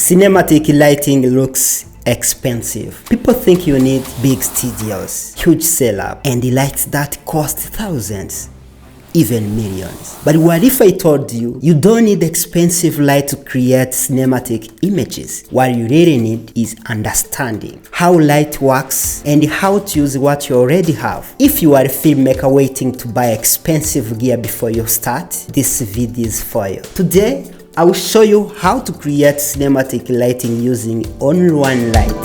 Cinematic lighting looks expensive. People think you need big studios, huge setup, and the lights that cost thousands, even millions. But what if I told you you don't need expensive light to create cinematic images? What you really need is understanding how light works and how to use what you already have. If you are a filmmaker waiting to buy expensive gear before you start, this video is for you. Today, I will show you how to create cinematic lighting using only one light.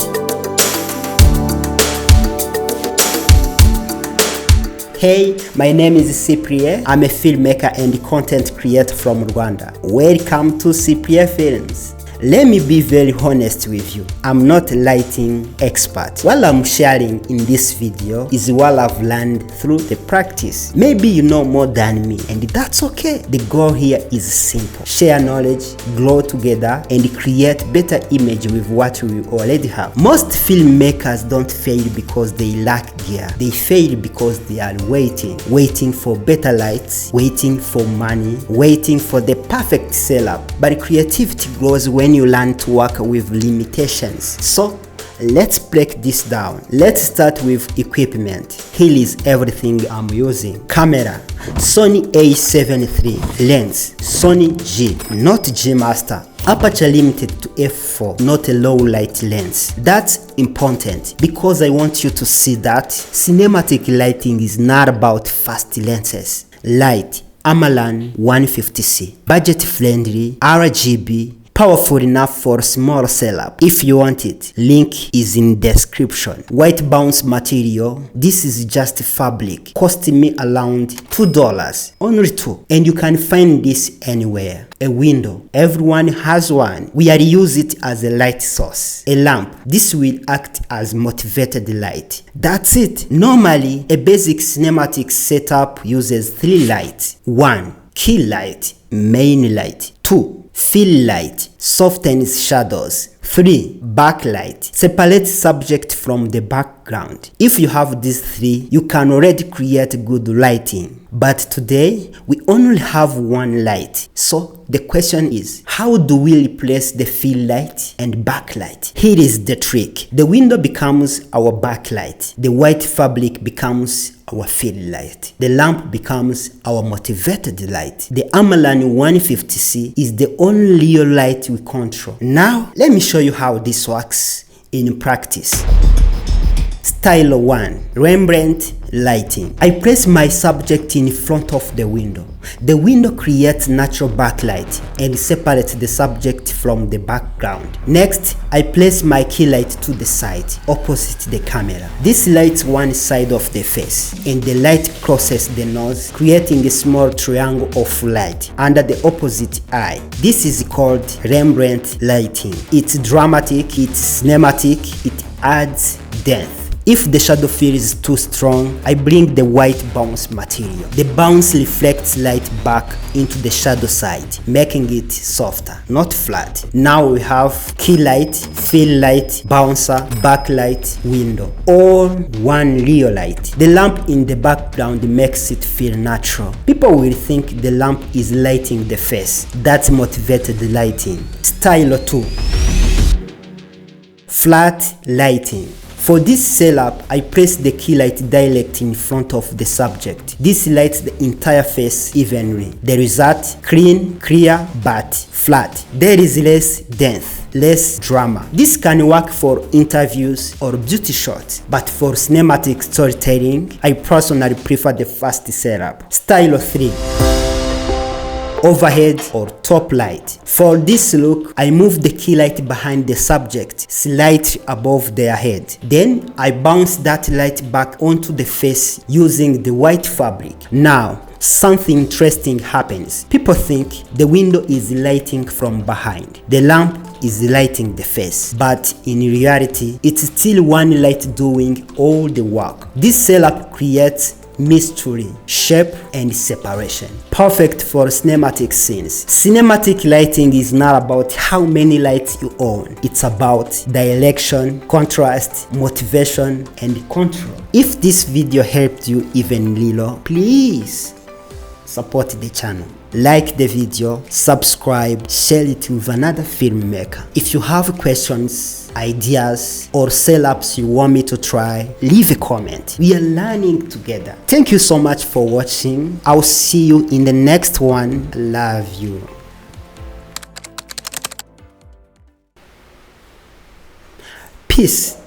Hey, my name is Cyprien. I'm a filmmaker and content creator from Rwanda. Welcome to Cyprien Films. Let me be very honest with you. I'm not a lighting expert. What I'm sharing in this video is what I've learned through the practice. Maybe you know more than me, and that's okay. The goal here is simple. Share knowledge, grow together, and create better image with what we already have. Most filmmakers don't fail because they lack gear. They fail because they are waiting for better lights, waiting for money, waiting for the perfect setup. But creativity grows when you learn to work with limitations. So let's break this down. Let's start with equipment. Here is everything I'm using. Camera, Sony A7 III. Lens, Sony G, not G Master. Aperture limited to f4, not a low light lens. That's important because I want you to see that cinematic lighting is not about fast lenses. Light, Amalan 150C. Budget friendly, RGB, powerful enough for small setup. If you want it, link is in description. White bounce material, this is just fabric, costing me around $2, only $2, and you can find this anywhere. A window, everyone has one. We are use it as a light source. A lamp, this will act as motivated light. That's it. Normally, a basic cinematic setup uses 3 lights. 1, key light, main light. 2, fill light, softens shadows. 3, backlight, separates subject from the background. If you have these 3, you can already create good lighting. But today, we only have one light. So the question is, how do we replace the fill light and backlight? Here is the trick. The window becomes our backlight. The white fabric becomes our fill light. The lamp becomes our motivated light. The Amalan 150C is the only real light we control. Now, let me show you how this works in practice. Style 1, Rembrandt lighting. I place my subject in front of the window. The window creates natural backlight and separates the subject from the background. Next, I place my key light to the side, opposite the camera. This lights one side of the face, and the light crosses the nose, creating a small triangle of light under the opposite eye. This is called Rembrandt lighting. It's dramatic, it's cinematic, it adds depth. If the shadow feels too strong, I bring the white bounce material. The bounce reflects light back into the shadow side, making it softer, not flat. Now we have key light, fill light, bouncer, backlight, window, all one real light. The lamp in the background makes it feel natural. People will think the lamp is lighting the face. That's motivated lighting. Style 2, flat lighting. For this setup, I place the key light direct in front of the subject. This lights the entire face evenly. The result, clean, clear, but flat. There is less depth, less drama. This can work for interviews or beauty shots, but for cinematic storytelling, I personally prefer the fast setup. Style 3, overhead or top light. For this look, I move the key light behind the subject, slightly above their head. Then I bounce that light back onto the face using the white fabric. Now, something interesting happens. People think the window is lighting from behind. The lamp is lighting the face, but in reality, it's still one light doing all the work. This setup creates mystery, shape, and separation. Perfect for cinematic scenes. Cinematic lighting is not about how many lights you own. It's about direction, contrast, motivation, and control. If this video helped you even little, please support the channel. like the video, subscribe, share it with another filmmaker. If you have questions, ideas, or setups you want me to try, leave a comment. We are learning together. Thank you so much for watching. I'll see you in the next one. Love you. Peace.